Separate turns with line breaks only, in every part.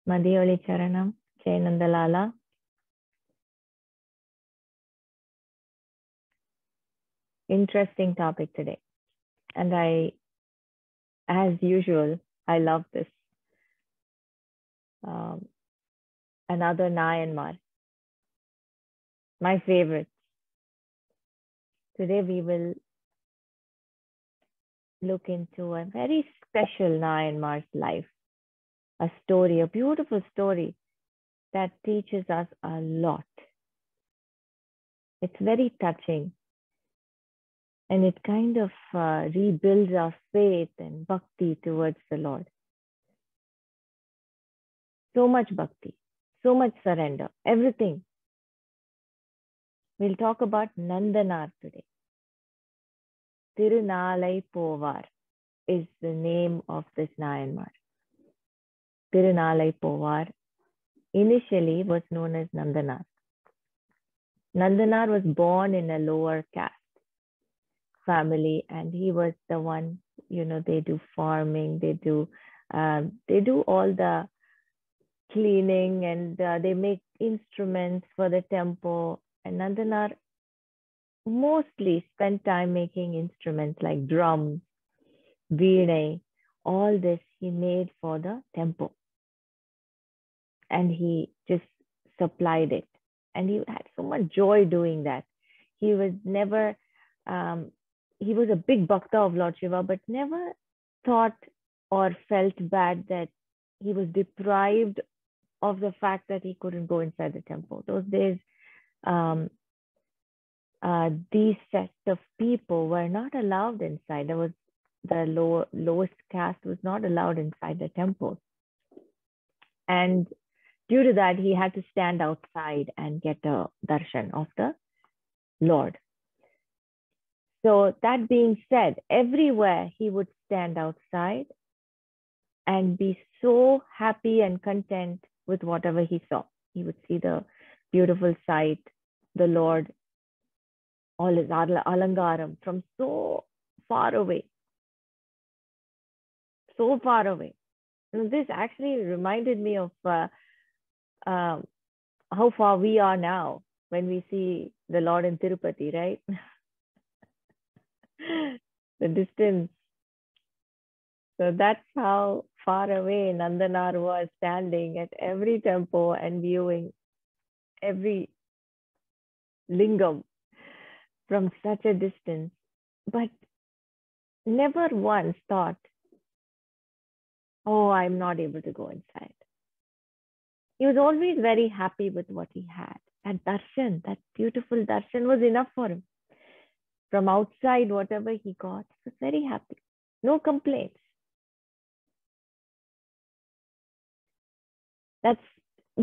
Madhyoli Charanam, Jai Nandalala. Interesting topic today. And as usual, I love this. Another nayanmar. My favorite. Today we will look into a very special nayanmar's life. A story, a beautiful story that teaches us a lot. It's very touching. And it kind of rebuilds our faith and bhakti towards the Lord. So much bhakti, so much surrender, everything. We'll talk about Nandanar today. Naalai Povar is the name of this nayanmar. Naalai Povar initially was known as Nandanar. Nandanar was born in a lower caste family, and he was the one, they do farming, they do all the cleaning, and they make instruments for the temple. And Nandanar mostly spent time making instruments like drums, veena, all this he made for the temple. And he just supplied it. And he had so much joy doing that. He was never, he was a big bhakta of Lord Shiva, but never thought or felt bad that he was deprived of the fact that he couldn't go inside the temple. Those days, these sets of people were not allowed inside. There was the lowest caste was not allowed inside the temple. And due to that, he had to stand outside and get a darshan of the Lord. So that being said, everywhere he would stand outside and be so happy and content with whatever he saw. He would see the beautiful sight, the Lord, all his alangaram from so far away. So far away. And this actually reminded me of how far we are now when we see the Lord in Tirupati, right? The distance. So that's how far away Nandanar was, standing at every temple and viewing every lingam from such a distance, but never once thought, oh, I'm not able to go inside. He was always very happy with what he had. That darshan, that beautiful darshan was enough for him. From outside, whatever he got, he was very happy. No complaints. That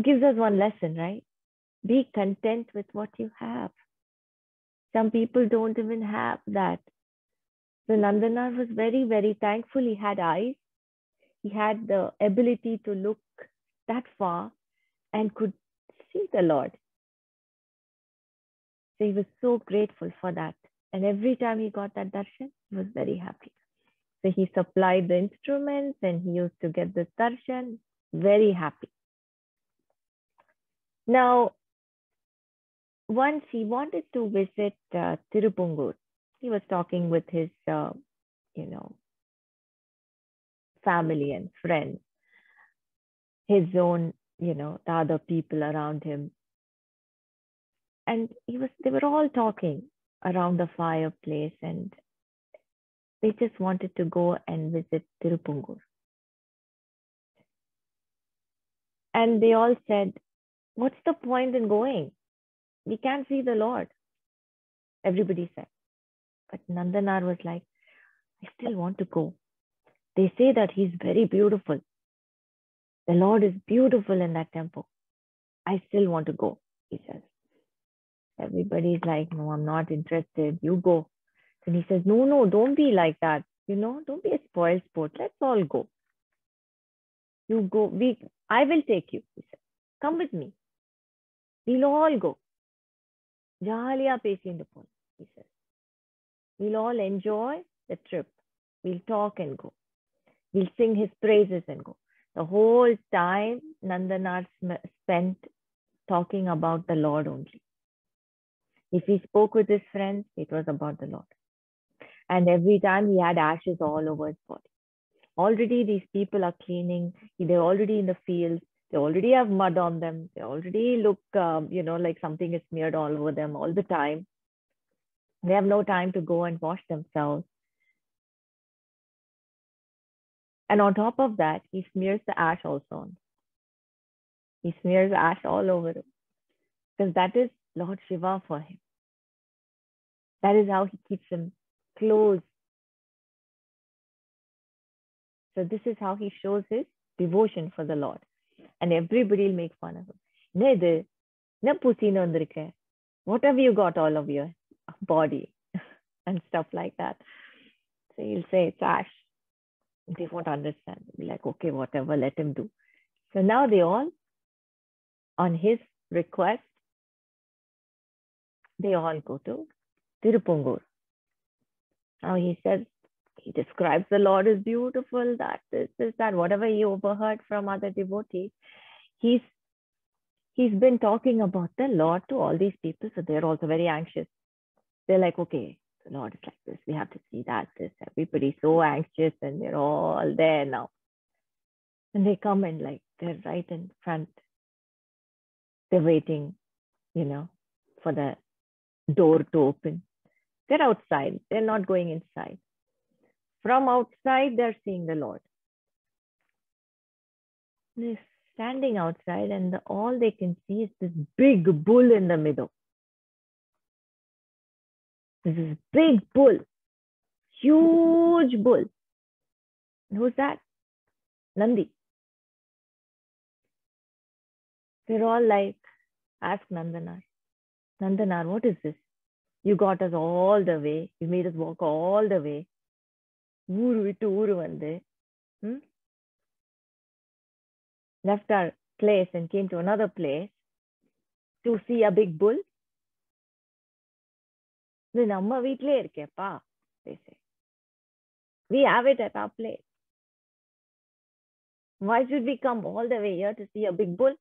gives us one lesson, right? Be content with what you have. Some people don't even have that. So Nandanar was very, very thankful. He had eyes. He had the ability to look that far and could see the Lord. So he was so grateful for that. And every time he got that darshan, he was very happy. So he supplied the instruments and he used to get the darshan, very happy. Now, once he wanted to visit Thirupunkur. He was talking with his, family and friends, his own, the other people around him. And they were all talking around the fireplace, and they just wanted to go and visit Thirupunkur. And they all said, what's the point in going? We can't see the Lord. Everybody said. But Nandanar was like, I still want to go. They say that he's very beautiful. The Lord is beautiful in that temple. I still want to go, he says. Everybody's like, no, I'm not interested. You go. And he says, no, don't be like that. Don't be a spoiled sport. Let's all go. You go. I will take you, he said. Come with me. We'll all go. Jaliya Pesindapon, he says. We'll all enjoy the trip. We'll talk and go. We'll sing his praises and go. The whole time, Nandanar spent talking about the Lord only. If he spoke with his friends, it was about the Lord. And every time he had ashes all over his body. Already these people are cleaning. They're already in the fields. They already have mud on them. They already look, like something is smeared all over them all the time. They have no time to go and wash themselves. And on top of that, he smears the ash also on. He smears ash all over him. Because that is Lord Shiva for him. That is how he keeps him close. So this is how he shows his devotion for the Lord. And everybody will make fun of him. What have you got all over your body? And stuff like that. So he'll say, it's ash. They won't understand. They'll be like, okay, whatever, let him do. So now they all, on his request, they all go to Thirupunkur. Now he says, he describes the Lord as beautiful, that, this, that, whatever he overheard from other devotees. He's been talking about the Lord to all these people, so they're also very anxious. They're like, okay, the Lord is like this, we have to see that, this. Everybody's so anxious and they're all there now. And they come and like, they're right in front. They're waiting, for the door to open. They're outside. They're not going inside. From outside, they're seeing the Lord. They're standing outside and all they can see is this big bull in the middle. This is big bull. Huge bull. And who's that? Nandi. They're all like, ask Nandanar. Nandanar, what is this? You got us all the way. You made us walk all the way. Uru vittu uru vande. Left our place and came to another place to see a big bull. They say. We have it at our place. Why should we come all the way here to see a big bull?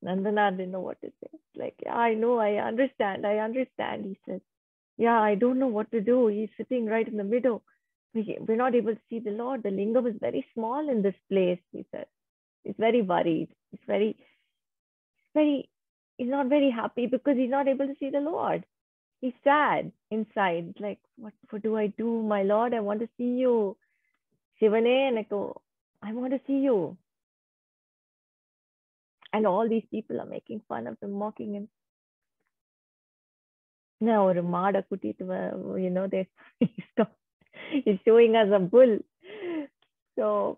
Nandanar didn't know what to say. Like, yeah, I know, I understand, he says. Yeah, I don't know what to do. He's sitting right in the middle. We're not able to see the Lord. The lingam is very small in this place, he said. He's very worried. He's not very happy because he's not able to see the Lord. He's sad inside. Like, what do I do? My Lord, I want to see you. Shivane, I want to see you. And all these people are making fun of him, mocking him. Now, he's showing us a bull. So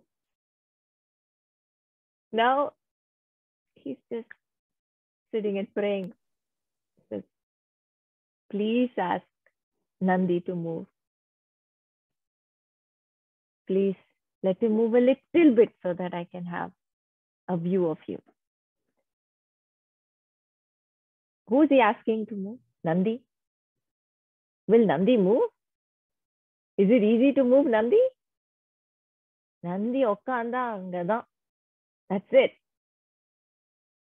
now he's just sitting and praying. He says, please ask Nandi to move. Please let him move a little bit so that I can have a view of you. Who is he asking to move? Nandi? Will Nandi move? Is it easy to move Nandi? Nandi okkanda angada. That's it.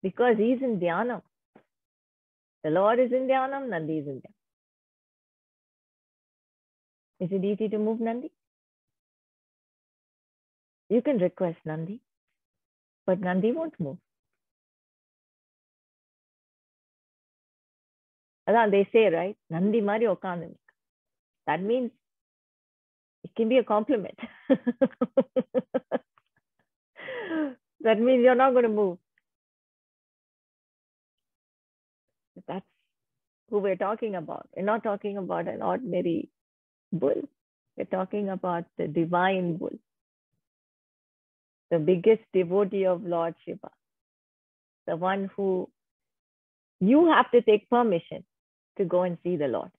Because he's in Dhyanam. The Lord is in Dhyanam, Nandi is in Dhyanam. Is it easy to move Nandi? You can request Nandi, but Nandi won't move. They say, right? Nandi mari okkanda. That means it can be a compliment. That means you're not going to move. That's who we're talking about. We're not talking about an ordinary bull. We're talking about the divine bull, the biggest devotee of Lord Shiva, the one who you have to take permission to go and see the Lord,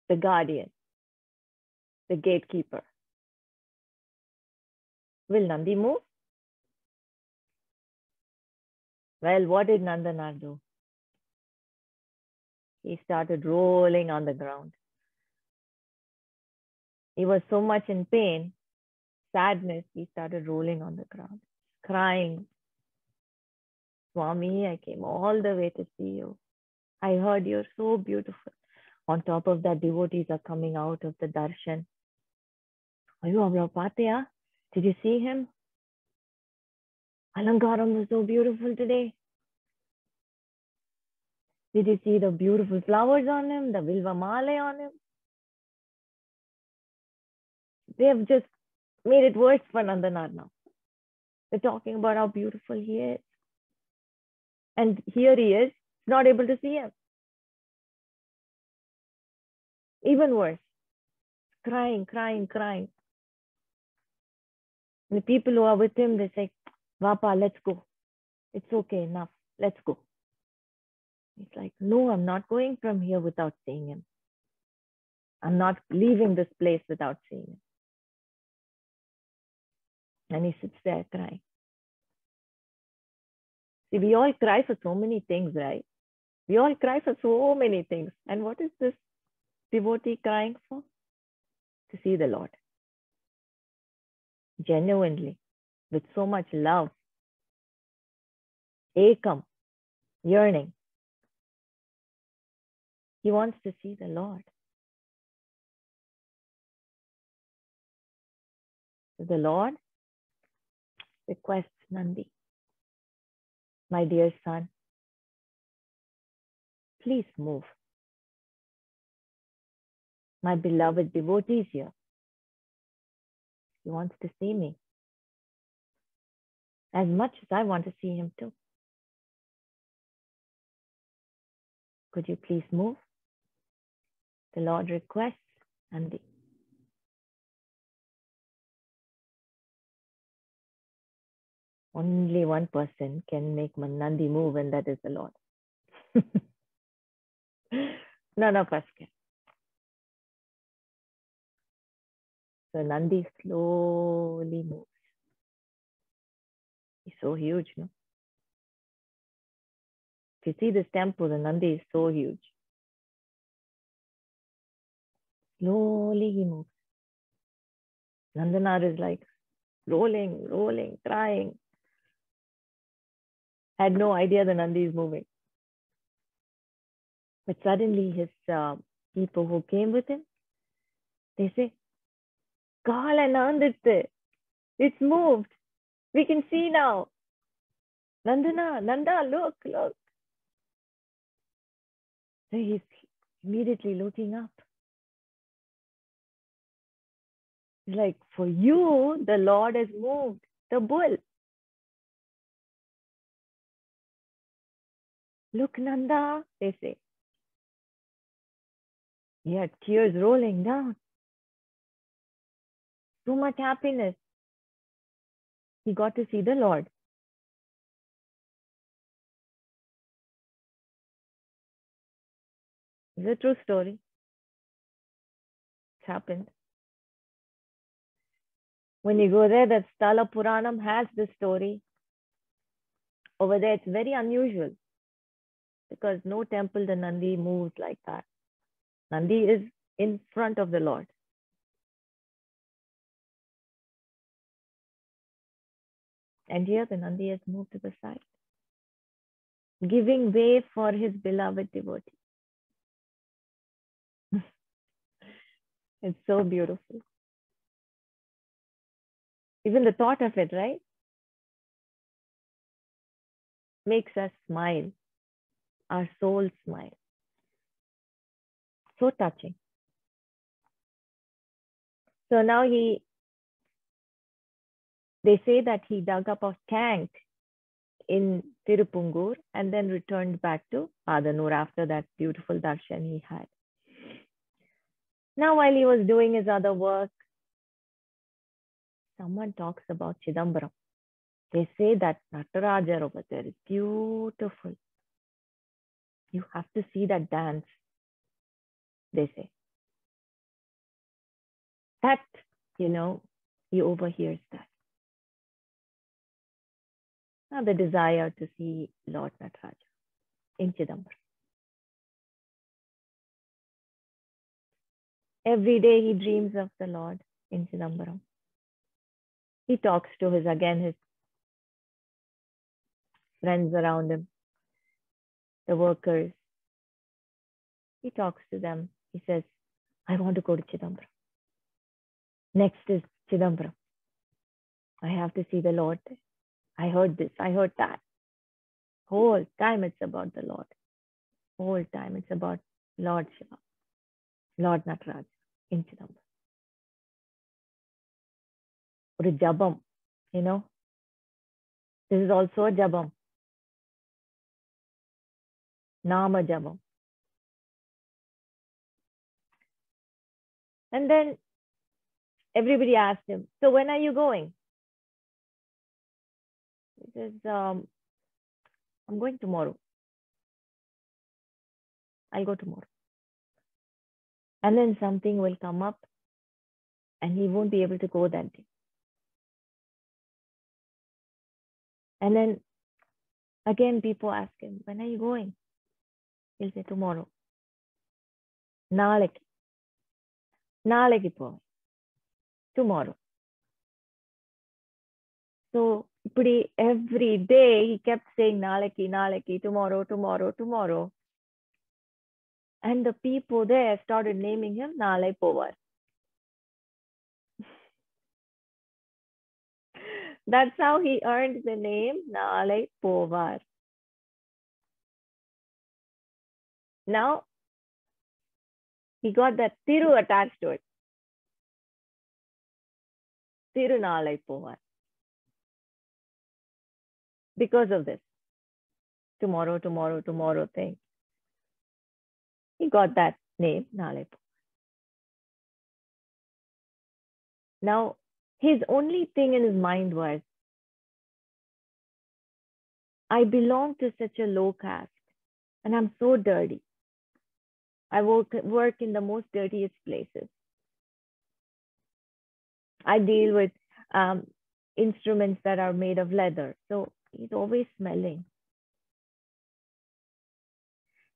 the guardian, the gatekeeper. Will Nandi move? Well, what did Nandanar do? He started rolling on the ground. He was so much in pain, sadness, he started rolling on the ground, crying. Swami, I came all the way to see you. I heard you're so beautiful. On top of that, devotees are coming out of the darshan. Did you see him? Alankaram was so beautiful today. Did you see the beautiful flowers on him, the Vilva Male on him? They have just made it worse for Nandanar now. They're talking about how beautiful he is. And here he is, not able to see him. Even worse, crying, crying, crying. And the people who are with him, they say, Vapa, let's go. It's okay, enough. Let's go. He's like, no, I'm not going from here without seeing him. I'm not leaving this place without seeing him. And he sits there crying. See, we all cry for so many things, right? We all cry for so many things. And what is this devotee crying for? To see the Lord. Genuinely, with so much love, ekam, yearning. He wants to see the Lord. So the Lord requests Nandi, my dear son, please move. My beloved devotee is here. He wants to see me as much as I want to see him too. Could you please move? The Lord requests Nandi. Only one person can make Nandi move, and that is the Lord. None of us can. So Nandi slowly moves. He's so huge, no? If you see this temple, the Nandi is so huge. Slowly he moves. Nandanar is like rolling, rolling, crying. Had no idea the Nandi is moving. But suddenly his people who came with him, they say, Kala Nanditte, it's moved. We can see now. Nandana, Nanda, look, look. So he's immediately looking up. He's like, for you, the Lord has moved the bull. Look, Nanda, they say. He had tears rolling down. So much happiness. He got to see the Lord. It's a true story. It's happened. When you go there, that Sthala Puranam has this story. Over there, it's very unusual because no temple, the Nandi moves like that. Nandi is in front of the Lord. And here the Nandi has moved to the side, giving way for his beloved devotee. It's so beautiful. Even the thought of it, right? Makes us smile. Our souls smile. So touching. So now they say that he dug up a tank in Thirupunkur and then returned back to Adanur after that beautiful darshan he had. Now, while he was doing his other work, someone talks about Chidambaram. They say that Nataraja over there is beautiful. You have to see that dance, they say. That, he overhears that. Now the desire to see Lord Nataraja in Chidambaram. Every day he dreams of the Lord in Chidambaram. He talks to his friends around him, the workers. He talks to them. He says, I want to go to Chidambaram. Next is Chidambaram. I have to see the Lord. I heard this, I heard that. Whole time it's about the Lord. Whole time it's about Lord Shiva, Lord Nathar in Chidambaram. Or a jabam, you know. This is also a jabam. Nama jabam. And then everybody asked him, so when are you going? He says, I'm going tomorrow. I'll go tomorrow. And then something will come up and he won't be able to go that day. And then again, people ask him, when are you going? He'll say, tomorrow. Naalai. Naalai po. Tomorrow. So every day he kept saying, Naalai, tomorrow, tomorrow, tomorrow. And the people there started naming him Naalai Povar. That's how he earned the name Naalai Povar. Now, he got that Thiru attached to it. Thiru Naalai Povar. Because of this. Tomorrow, tomorrow, tomorrow thing. He got that name, Naalai Povar. Now, his only thing in his mind was, I belong to such a low caste and I'm so dirty. I work in the most dirtiest places. I deal with instruments that are made of leather. So he's always smelling.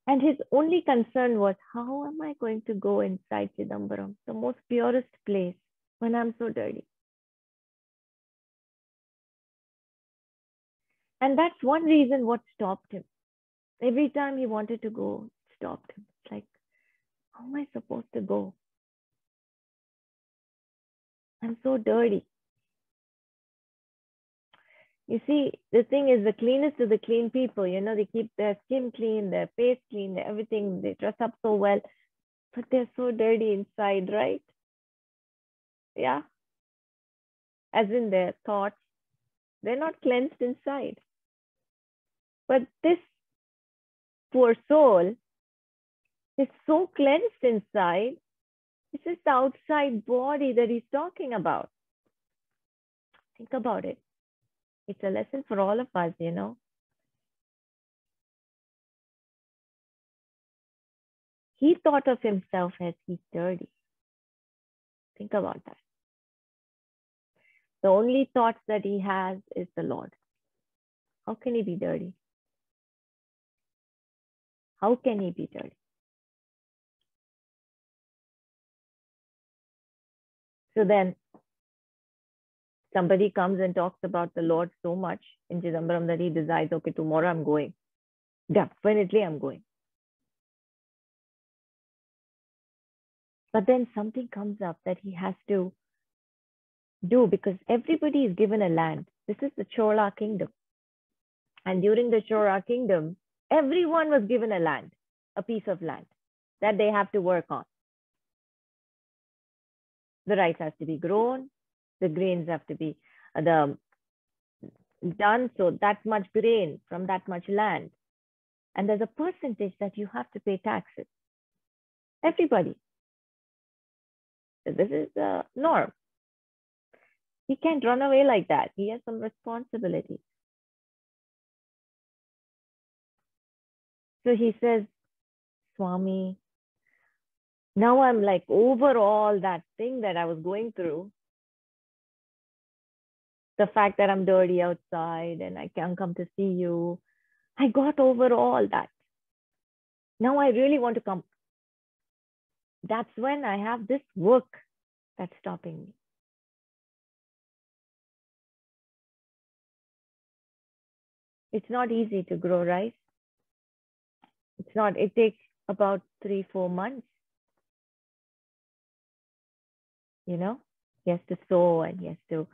And his only concern was, how am I going to go inside Chidambaram, the most purest place, when I'm so dirty? And that's one reason what stopped him. Every time he wanted to go, it stopped him. It's like, how am I supposed to go? I'm so dirty. You see, the thing is, the cleanest of the clean people, they keep their skin clean, their face clean, everything. They dress up so well, but they're so dirty inside, right? Yeah. As in their thoughts, they're not cleansed inside. But this poor soul is so cleansed inside. It's just the outside body that he's talking about. Think about it. It's a lesson for all of us, He thought of himself as he's dirty. Think about that. The only thoughts that he has is the Lord. How can he be dirty? How can he be dirty? So then somebody comes and talks about the Lord so much in Chidambaram that he decides, okay, tomorrow I'm going. Definitely I'm going. But then something comes up that he has to do, because everybody is given a land. This is the Chola kingdom. And during the Chola kingdom, everyone was given a land, a piece of land that they have to work on. The rice has to be grown, the grains have to be done, so that much grain from that much land. And there's a percentage that you have to pay taxes. Everybody. So this is the norm. He can't run away like that. He has some responsibility. So he says, Swami, now I'm like over all that thing that I was going through. The fact that I'm dirty outside and I can't come to see you. I got over all that. Now I really want to come. That's when I have this work that's stopping me. It's not easy to grow rice. It's not. It takes about 3-4 months. You know, he has to sow and he has to,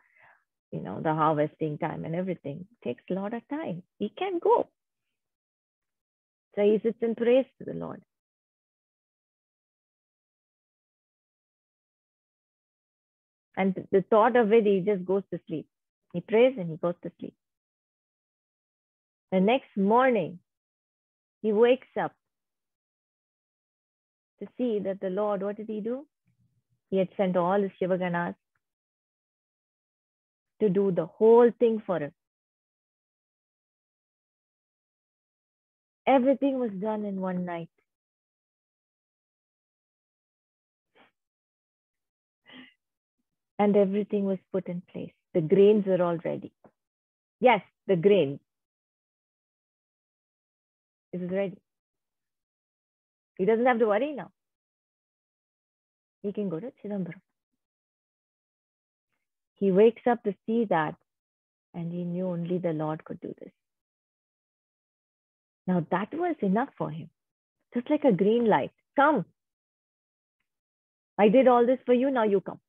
the harvesting time and everything. It takes a lot of time. He can't go. So he sits and prays to the Lord. And the thought of it, he just goes to sleep. He prays and he goes to sleep. The next morning, he wakes up to see that the Lord, what did he do? He had sent all his Shivaganas to do the whole thing for him. Everything was done in one night. And everything was put in place. The grains were all ready. Yes, the grains. It was ready. He doesn't have to worry now. He can go to Chidambaram. He wakes up to see that, and he knew only the Lord could do this. Now that was enough for him. Just like a green light. Come. I did all this for you, now you come.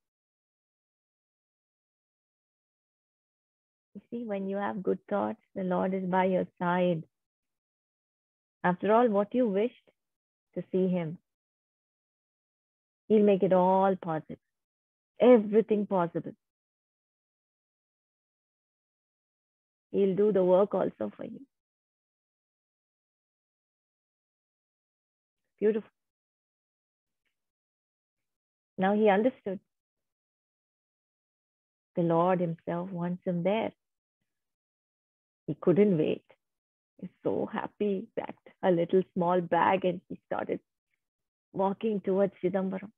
You see, when you have good thoughts, the Lord is by your side. After all, what you wished to see him, he'll make it all possible. Everything possible. He'll do the work also for you. Beautiful. Now he understood. The Lord himself wants him there. He couldn't wait. He's so happy, packed a little small bag and he started walking towards Chidambaram.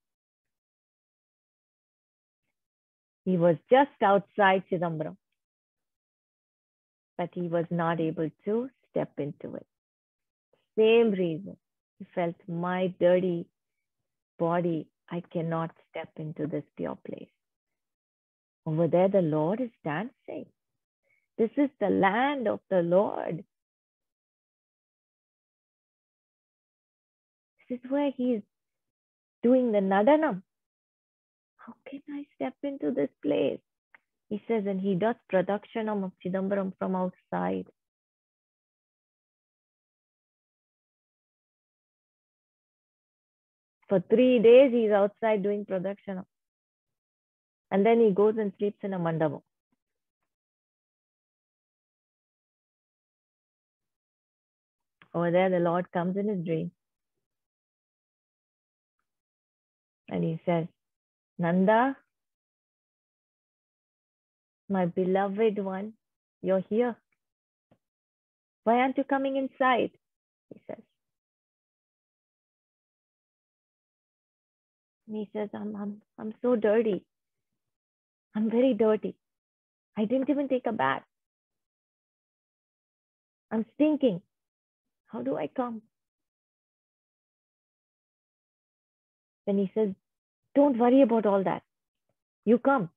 He was just outside Chidambaram, but he was not able to step into it. Same reason. He felt, my dirty body, I cannot step into this pure place. Over there, the Lord is dancing. This is the land of the Lord. This is where he is doing the Nadanam. How can I step into this place? He says, and he does Pradakshanam of Chidambaram from outside. For 3 days, he's outside doing Pradakshanam. And then he goes and sleeps in a mandapam. Over there, the Lord comes in his dream. And he says, Nanda, my beloved one, you're here. Why aren't you coming inside? He says. And he says, I'm so dirty. I'm very dirty. I didn't even take a bath. I'm stinking. How do I come? Then he says, don't worry about all that. You come.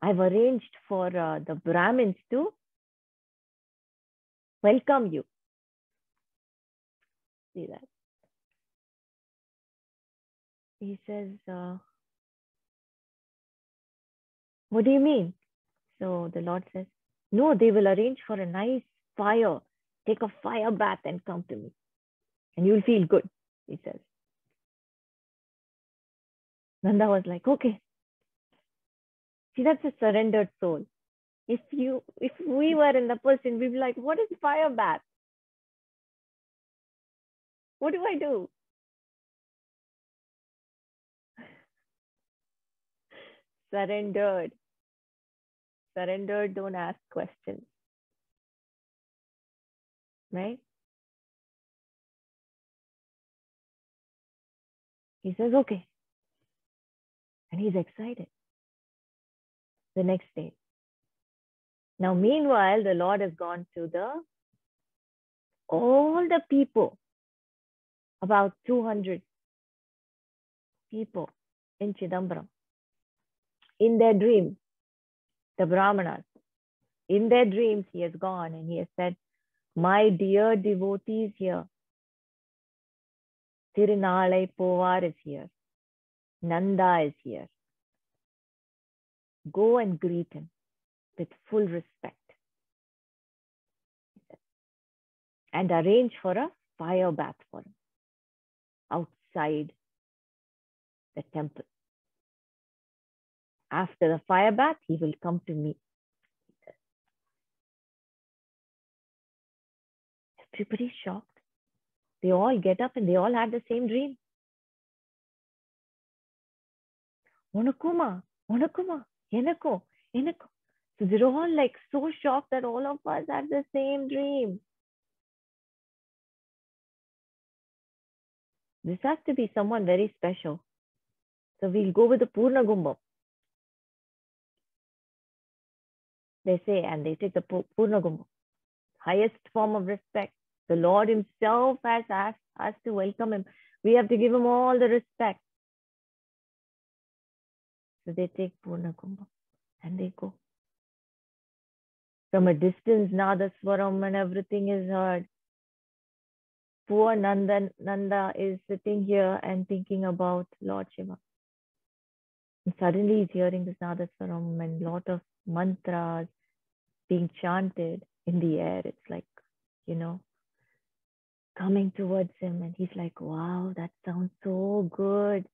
I've arranged for the Brahmins to welcome you. See that? He says, what do you mean? So the Lord says, no, they will arrange for a nice fire. Take a fire bath and come to me. And you'll feel good, he says. Nanda was like, okay. See, that's a surrendered soul. If we were in the person, we'd be like, what is fire bath? What do I do? Surrendered. Surrendered, don't ask questions. Right? He says, okay. And he's excited. The next day. Now, meanwhile, the Lord has gone to all the people, about 200 people in Chidambaram. In their dreams, the Brahmanas, in their dreams, he has gone and he has said, my dear devotees here, Naalai Povar is here. Nanda is here. Go and greet him with full respect and arrange for a fire bath for him outside the temple. After the fire bath, he will come to me. Everybody's shocked. They all get up and they all had the same dream. Onakuma, Onakuma, Yenako, Yenako. So they're all like so shocked that all of us had the same dream. This has to be someone very special. So we'll go with the Purna Gumba. They say, and they take the Purna Gumba. Highest form of respect. The Lord himself has asked us to welcome him. We have to give him all the respect. So they take Purna Kumbha and they go. From a distance, Nadaswaram and everything is heard. Poor Nanda is sitting here and thinking about Lord Shiva. And suddenly he's hearing this Nadaswaram and lot of mantras being chanted in the air. It's like, coming towards him. And he's like, wow, that sounds so good.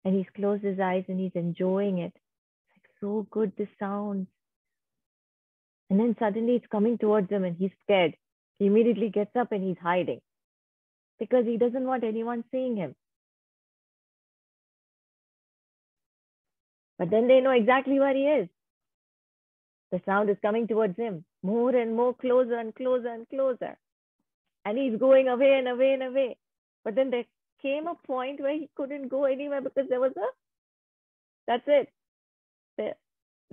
And he's closed his eyes and he's enjoying it. It's like, so good, this sounds. And then suddenly it's coming towards him and he's scared. He immediately gets up and he's hiding because he doesn't want anyone seeing him. But then they know exactly where he is. The sound is coming towards him, more and more, closer and closer and closer. And he's going away and away and away. But then there came a point where he couldn't go anywhere because there was that's it.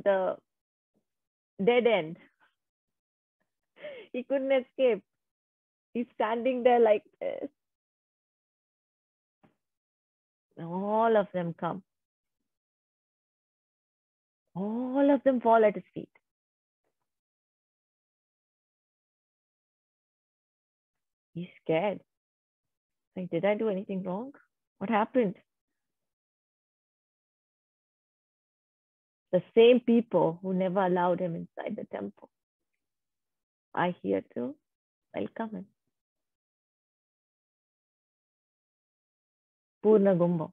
The dead end. He couldn't escape. He's standing there like this. All of them come. All of them fall at his feet. He's scared. Like, did I do anything wrong? What happened? The same people who never allowed him inside the temple are here to welcome him. Purna Gumba.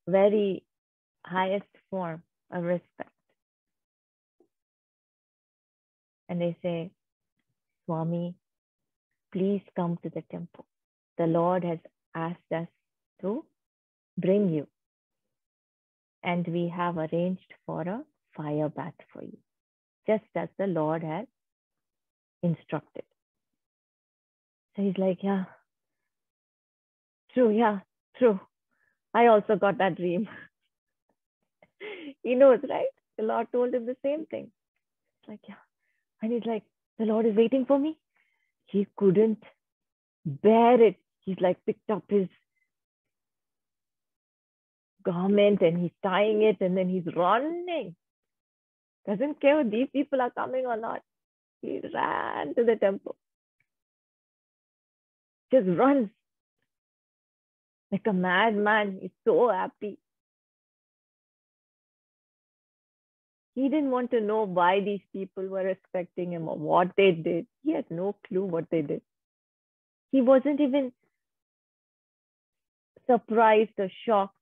Very highest form of respect. And they say, Swami, please come to the temple. The Lord has asked us to bring you. And we have arranged for a fire bath for you, just as the Lord has instructed. So he's like, yeah, true. I also got that dream. He knows, right? The Lord told him the same thing. It's like, yeah. And he's like, the Lord is waiting for me. He couldn't bear it. He's like picked up his garment and he's tying it and then he's running. Doesn't care if these people are coming or not. He ran to the temple. Just runs like a madman. He's so happy. He didn't want to know why these people were respecting him or what they did. He had no clue what they did. He wasn't even surprised or shocked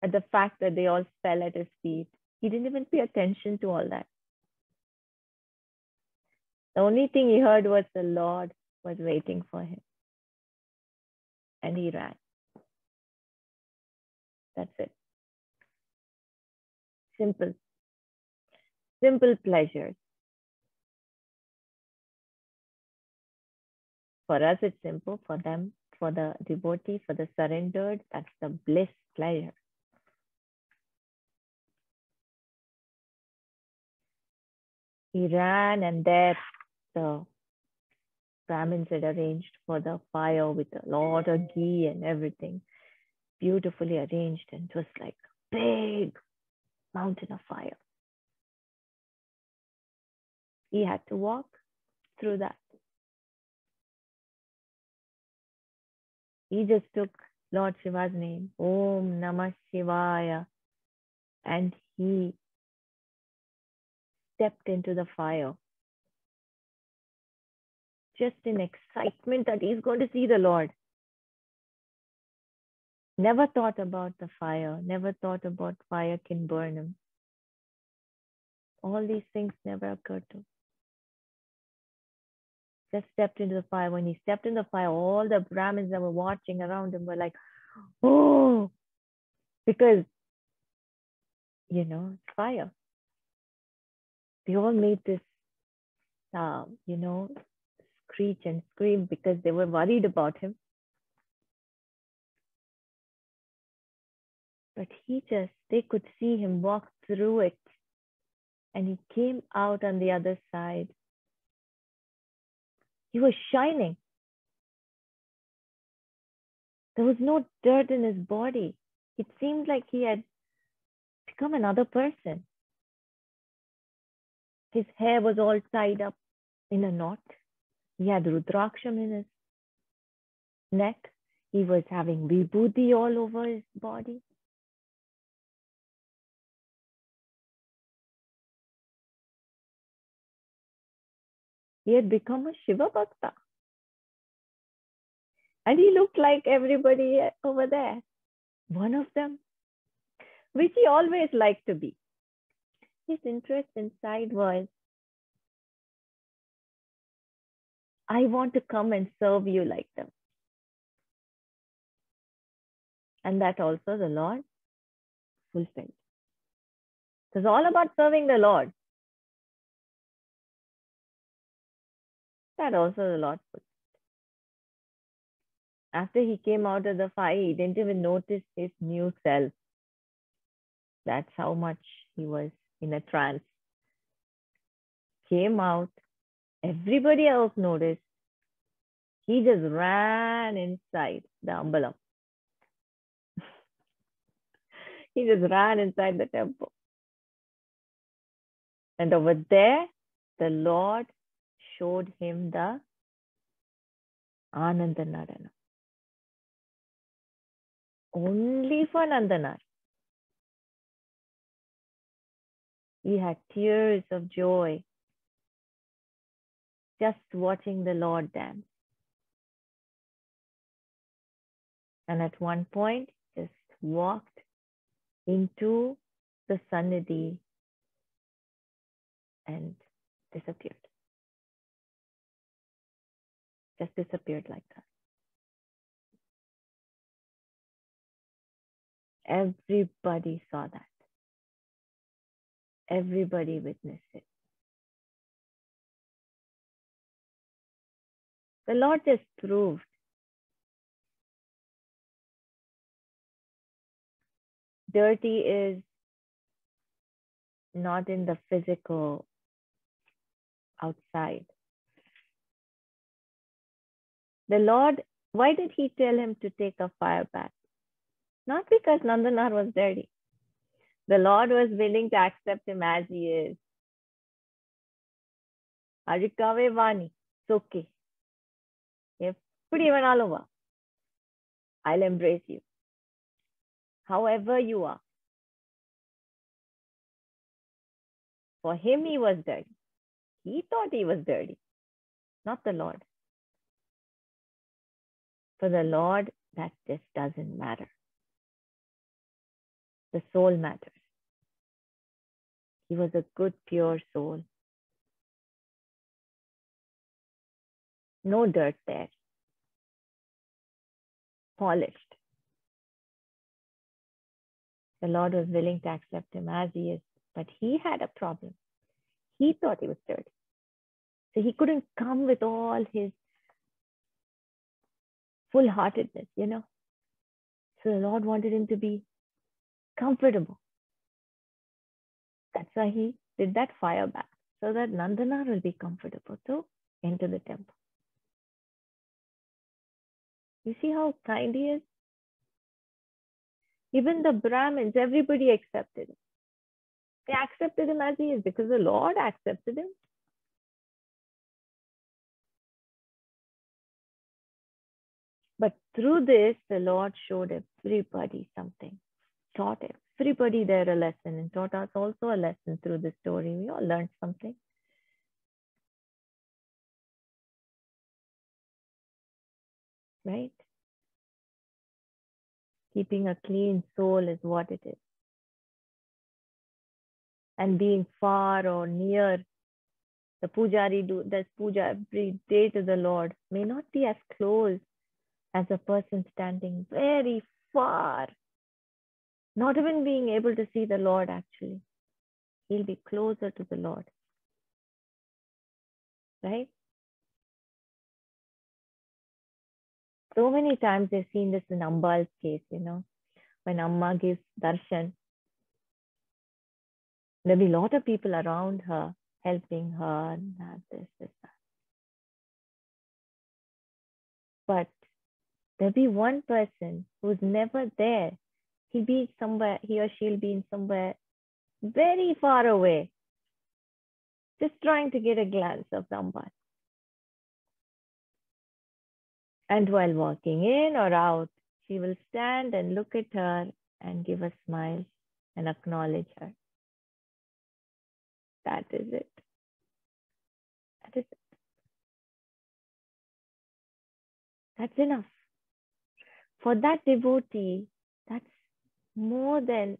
at the fact that they all fell at his feet. He didn't even pay attention to all that. The only thing he heard was the Lord was waiting for him. And he ran. That's it. Simple pleasures. For us, it's simple. For them, for the devotee, for the surrendered, that's the bliss pleasure. He ran and there the Brahmins had arranged for the fire with a lot of ghee and everything. beautifully arranged, and it was like a big mountain of fire. He had to walk through that. He just took Lord Shiva's name, Om Namah Shivaya, and he stepped into the fire just in excitement that he's going to see the Lord. Never thought about the fire, never thought about fire can burn him. All these things never occurred to him. Just stepped into the fire. When he stepped in the fire, all the Brahmins that were watching around him were like, oh, because, it's fire. They all made this, screech and scream because they were worried about him. But they could see him walk through it. And he came out on the other side. He was shining. There was no dirt in his body. It seemed like he had become another person. His hair was all tied up in a knot. He had Rudraksham in his neck. He was having vibhuti all over his body. He had become a Shiva Bhakta. And he looked like everybody over there. One of them, which he always liked to be. His interest inside was, I want to come and serve you like them. And that also the Lord fulfilled. It was all about serving the Lord. That also the Lord fulfilled. After he came out of the fire, he didn't even notice his new self. That's how much he was in a trance. Came out, everybody else noticed. He just ran inside the ambalam. He just ran inside the temple. And over there, the Lord showed him the Nandanar. Only for Nandanar. He had tears of joy just watching the Lord dance. And at one point, just walked into the Sannidhi and disappeared. Just disappeared like that. Everybody saw that. Everybody witnessed it. The Lord just proved dirty is not in the physical outside. The Lord, why did he tell him to take a fire bath? Not because Nandanar was dirty. The Lord was willing to accept him as he is. Arikave Vani, it's okay. I'll embrace you. However you are. For him, he was dirty. He thought he was dirty, not the Lord. For the Lord, that just doesn't matter. The soul matters. He was a good, pure soul. No dirt there. Polished. The Lord was willing to accept him as he is, but he had a problem. He thought he was dirty. So he couldn't come with all his full-heartedness, So the Lord wanted him to be comfortable. That's why he did that fire bath, so that Nandanar will be comfortable to enter the temple. You see how kind he is? Even the Brahmins, everybody accepted him. They accepted him as he is because the Lord accepted him. But through this, the Lord showed everybody something, taught everybody there a lesson, and taught us also a lesson through the story. We all learned something. Right? Keeping a clean soul is what it is. And being far or near, the pujari does puja every day to the Lord, may not be as close as a person standing very far, not even being able to see the Lord actually. He'll be closer to the Lord. Right? So many times I've seen this in Ambal's case, when Amma gives darshan, there'll be a lot of people around her helping her and this, that. But there'll be one person who's never there. He or she'll be in somewhere very far away, just trying to get a glance of the Amba. And while walking in or out, she will stand and look at her and give a smile and acknowledge her. That is it. That is it. That's enough. For that devotee, that's more than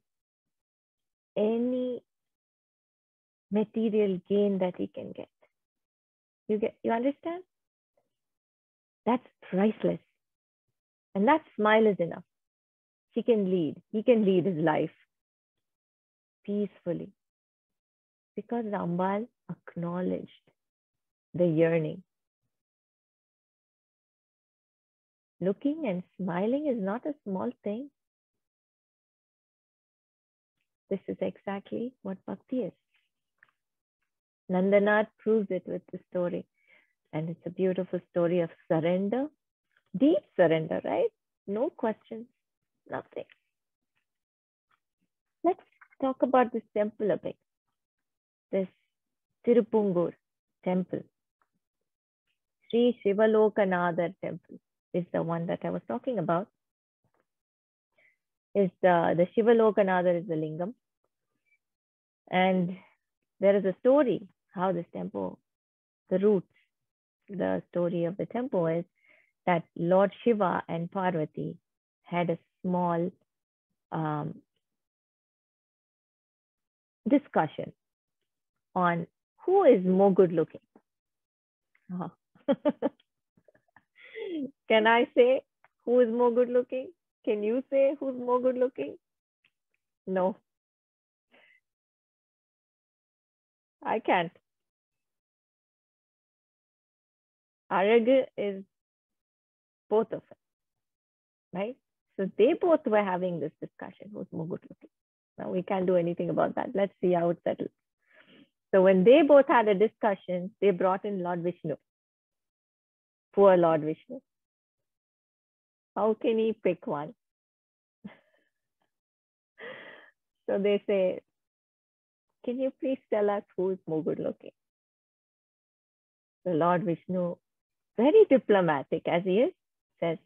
any material gain that he can get. You understand? That's priceless. And that smile is enough. He can lead his life peacefully. Because Rambal acknowledged the yearning. Looking and smiling is not a small thing. This is exactly what bhakti is. Nandanar proves it with the story. And it's a beautiful story of surrender, deep surrender, right? No questions, nothing. Let's talk about this temple a bit. This Thirupunkur temple. Sri Shiva Loka Nathar temple is the one that I was talking about. Is the Shiva Loka Nathar is the lingam. And there is a story how this temple, the roots, the story of the temple is that Lord Shiva and Parvati had a small discussion on who is more good looking. Can I say who is more good looking? Can you say who's more good looking? No. I can't. Araga is both of them, right? So they both were having this discussion, who's more good looking. Now we can't do anything about that. Let's see how it settles. So when they both had a discussion, they brought in Lord Vishnu. Poor Lord Vishnu. How can he pick one? So they say, can you please tell us who is more good looking? The Lord Vishnu, very diplomatic as he is, says,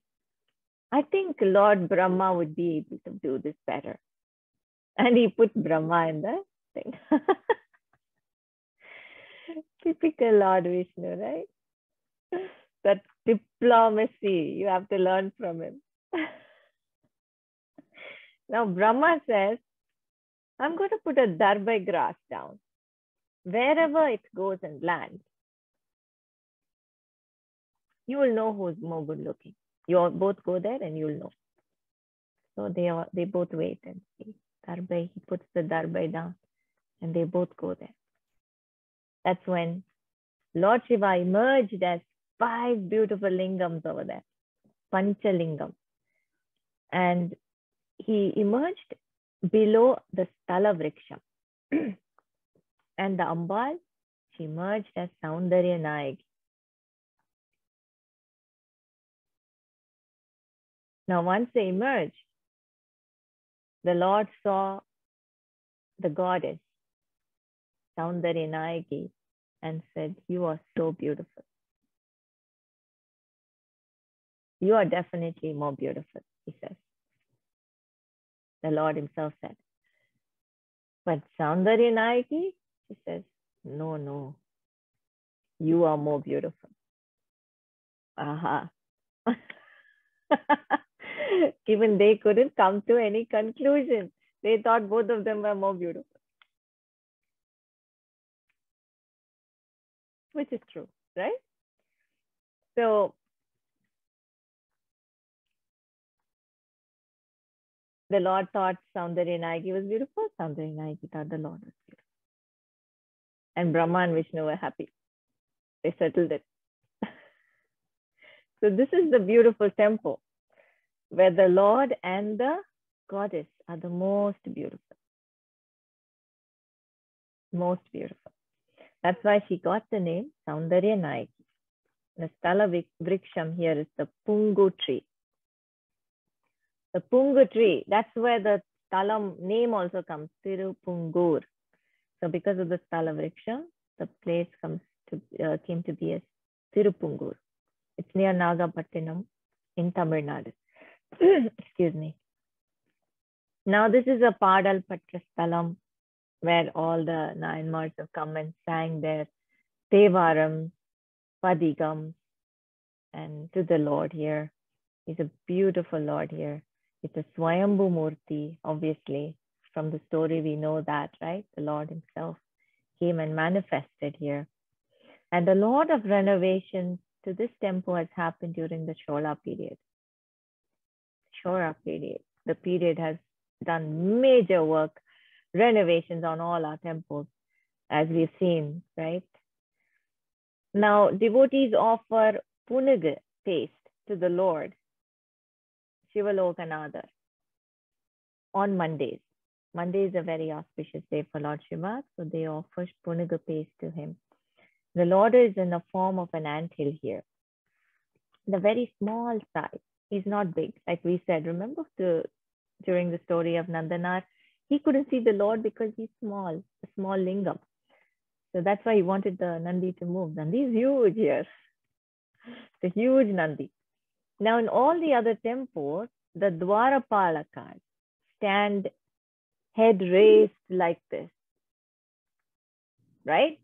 I think Lord Brahma would be able to do this better. And he put Brahma in the thing. Typical Lord Vishnu, right? That diplomacy, you have to learn from him. Now Brahma says, I'm going to put a darbai grass down. Wherever it goes and lands, you will know who's more good looking. You all both go there and you'll know. So they both wait and see. Darbai, he puts the darbai down and they both go there. That's when Lord Shiva emerged as 5 beautiful lingams over there, Panchalingam. And he emerged below the Stala Vriksham. And the Ambal, she emerged as Saundarya Nayagi. Now, once they emerged, the Lord saw the goddess, Soundaryanayaki, and said, "You are so beautiful. You are definitely more beautiful," he says. The Lord himself said. But Soundaryanayaki, he says, "No, no, you are more beautiful." Aha. Even they couldn't come to any conclusion. They thought both of them were more beautiful, which is true, right? So the Lord thought Soundaryanayaki was beautiful. Soundaryanayaki thought the Lord was beautiful. And Brahma and Vishnu were happy. They settled it. So this is the beautiful temple where the Lord and the goddess are the most beautiful. Most beautiful. That's why she got the name Soundaryanayaki. The Sthala Vriksham here is the Pungu tree. The Pungu tree, that's where the Sthala name also comes, Thirupunkur. So because of the Sthala Vriksham, the place came to be as Thirupunkur. It's near Nagapattinam in Tamil Nadu. Excuse me. Now this is a Padal Patra Sthalam where all the nayanmars have come and sang their Tevaram, Padigam, and to the Lord here. He's a beautiful Lord here. It's a Swayambhu Murti, obviously. From the story, we know that, right? The Lord himself came and manifested here. And a lot of renovations to this temple has happened during the Chola period. Chola period. The period has done major work, renovations on all our temples, as we've seen, right? Now, devotees offer punag paste to the Lord, Shiva Loka Nathar, on Mondays. Monday is a very auspicious day for Lord Shiva, so they offer punag paste to him. The Lord is in the form of an anthill here. The very small size. He's not big, like we said. Remember during the story of Nandanar, he couldn't see the Lord because he's small, a small lingam. So that's why he wanted the Nandi to move. Nandi is huge here. It's a huge Nandi. Now in all the other temples, the Dwarapalakas stand head raised like this, right?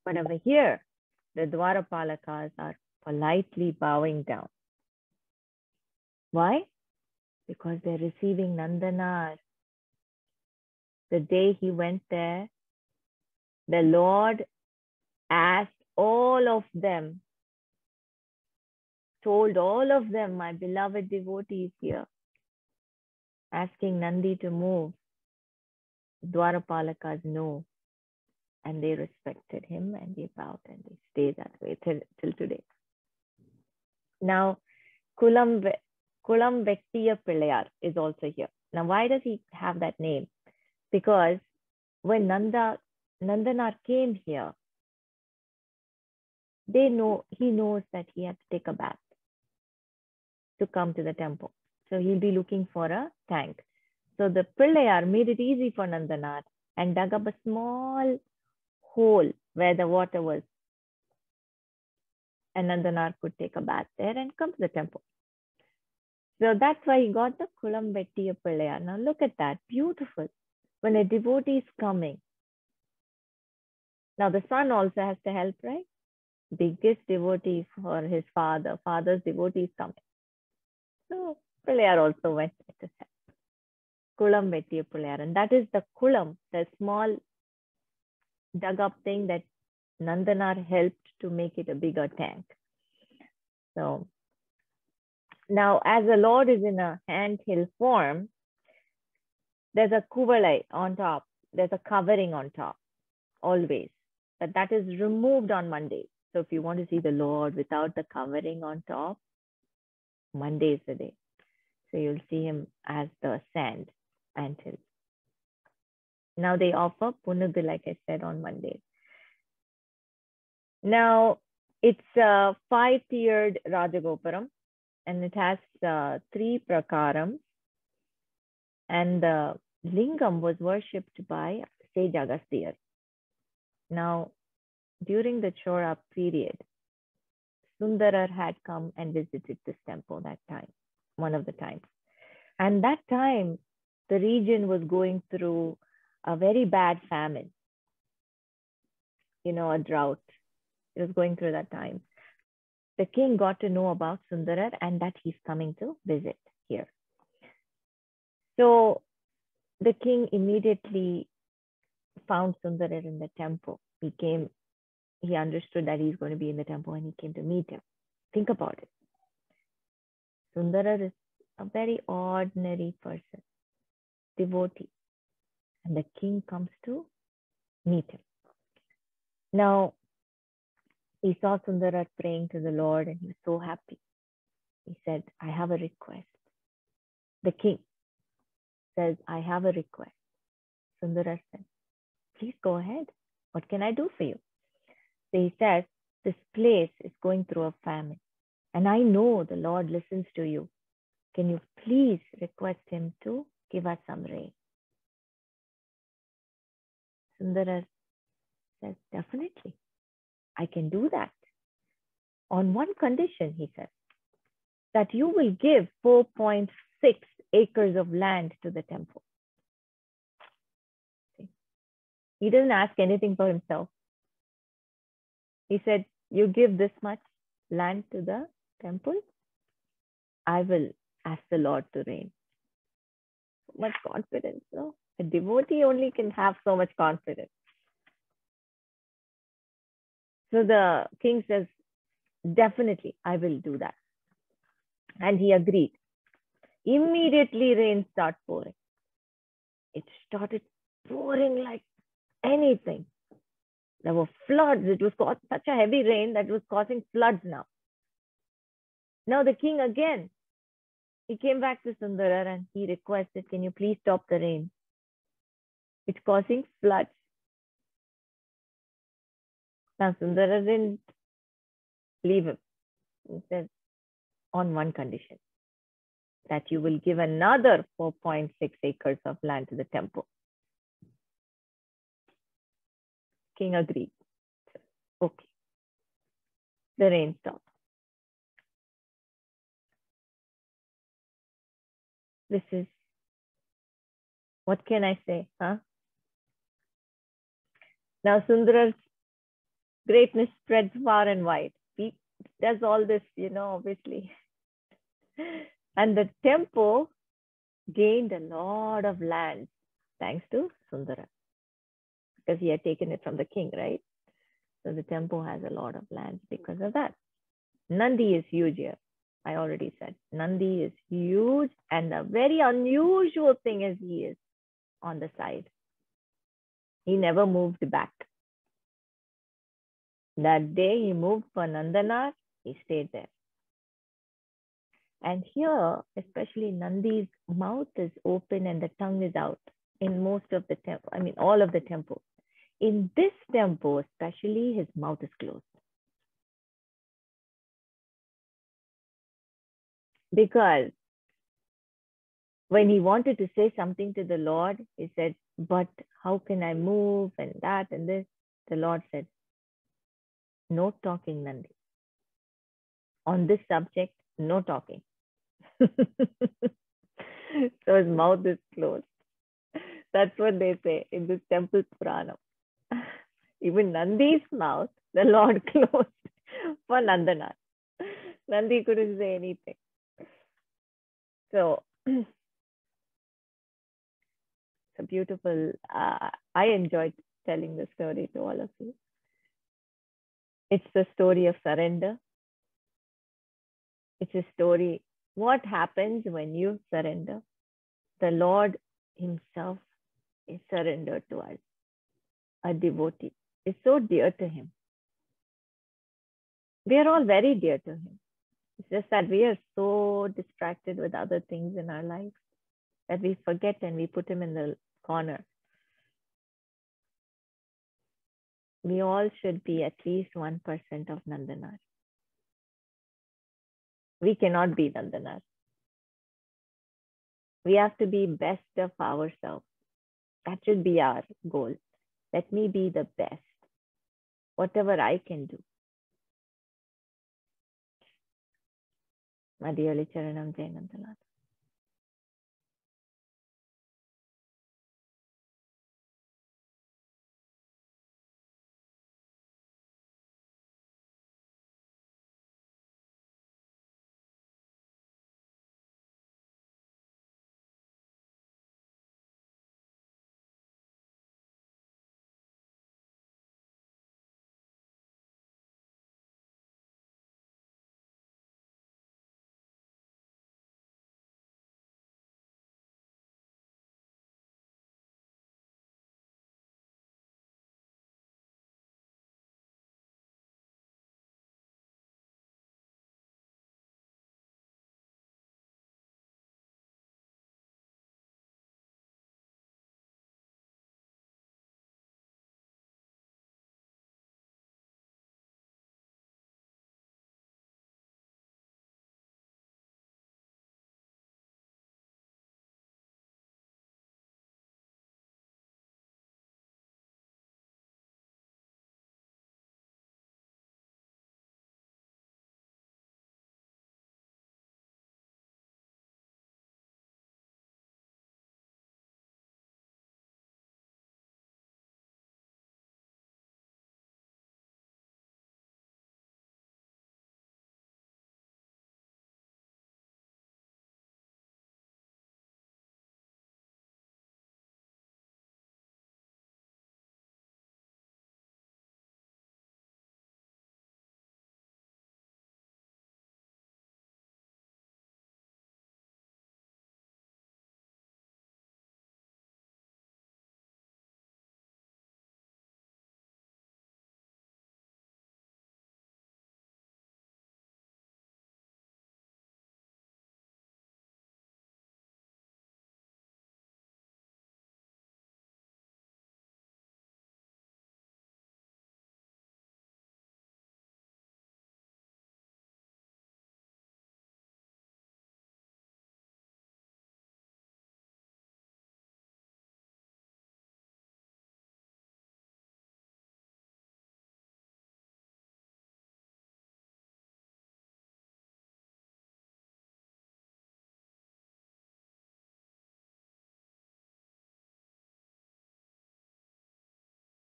But over here, the Dwarapalakas are politely bowing down. Why? Because they're receiving Nandanar. The day he went there, the Lord asked all of them, told all of them, my beloved devotees here, asking Nandi to move. Dwarapalakas no. And they respected him and they bowed and they stay that way till today. Now, Kulam Vettiya Pillayar is also here. Now, why does he have that name? Because when Nandanar came here, he knows that he has to take a bath to come to the temple. So he'll be looking for a tank. So the Pillayar made it easy for Nandanar and dug up a small hole where the water was. And Nandanar could take a bath there and come to the temple. So that's why he got the Kulam Vettiya Pillayar. Now look at that, beautiful. When a devotee is coming. Now the son also has to help, right? Biggest devotee for his father's devotee is coming. So Pillayar also went to help. Kulam Vettiya Pillayar. And that is the Kulam, the small dug up thing that Nandanar helped to make it a bigger tank. So now as the Lord is in a anthill form, there's a kuvalai on top. There's a covering on top, always. But that is removed on Monday. So if you want to see the Lord without the covering on top, Monday is the day. So you'll see him as the sand anthill. Now they offer punag, like I said, on Monday. Now it's a 5-tiered Rajagopuram and it has 3 prakarams. And the lingam was worshipped by sage Agastya. Now, during the Chora period, Sundarar had come and visited this temple that time, one of the times. And that time, the region was going through a very bad famine, a drought. It was going through that time. The king got to know about Sundarar and that he's coming to visit here. So the king immediately found Sundarar in the temple. He understood that he's going to be in the temple and he came to meet him. Think about it. Sundarar is a very ordinary person, devotee. And the king comes to meet him. Now, he saw Sundarar praying to the Lord and he was so happy. He said, I have a request. The king says, I have a request. Sundarar said, please go ahead. What can I do for you? So he says, this place is going through a famine. And I know the Lord listens to you. Can you please request him to give us some rain? Sundarar says, definitely. I can do that. On one condition, he says, that you will give 4.6 acres of land to the temple. He doesn't ask anything for himself. He said, you give this much land to the temple, I will ask the Lord to rain. So much confidence, no? A devotee only can have so much confidence. So the king says, definitely, I will do that. And he agreed. Immediately rain started pouring. It started pouring like anything. There were floods. It was such a heavy rain that it was causing floods now. Now the king again, he came back to Sundarar and he requested, can you please stop the rain? It's causing floods. Now Sundarar didn't leave him. He said, on one condition, that you will give another 4.6 acres of land to the temple. King agreed. Okay. The rain stopped. This is, what can I say, huh? Now Sundarar's greatness spreads far and wide. He does all this, obviously. And the temple gained a lot of land thanks to Sundarar, because he had taken it from the king, right? So the temple has a lot of land because of that. Nandi is huge here. I already said Nandi is huge, and a very unusual thing is he is on the side. He never moved back. That day he moved for Nandanar, he stayed there. And here, especially Nandi's mouth is open and the tongue is out in most of the temple. All of the temples. In this temple, especially, his mouth is closed. Because when he wanted to say something to the Lord, he said, but how can I move and that and this? The Lord said, no talking, Nandi. On this subject, no talking. So his mouth is closed. That's what they say in this temple Purana. Even Nandi's mouth, the Lord closed for Nandanar. Nandi couldn't say anything. So it's a beautiful, I enjoyed telling the story to all of you. It's the story of surrender. It's a story, what happens when you surrender? The Lord himself is surrendered to us. A devotee is so dear to him. We are all very dear to him. It's just that we are so distracted with other things in our life that we forget and we put him in the corner. We all should be at least 1% of Nandanar. We cannot be Nandanar. We have to be best of ourselves. That should be our goal. Let me be the best, whatever I can do. Madhyali Charanam Jai Nandanar.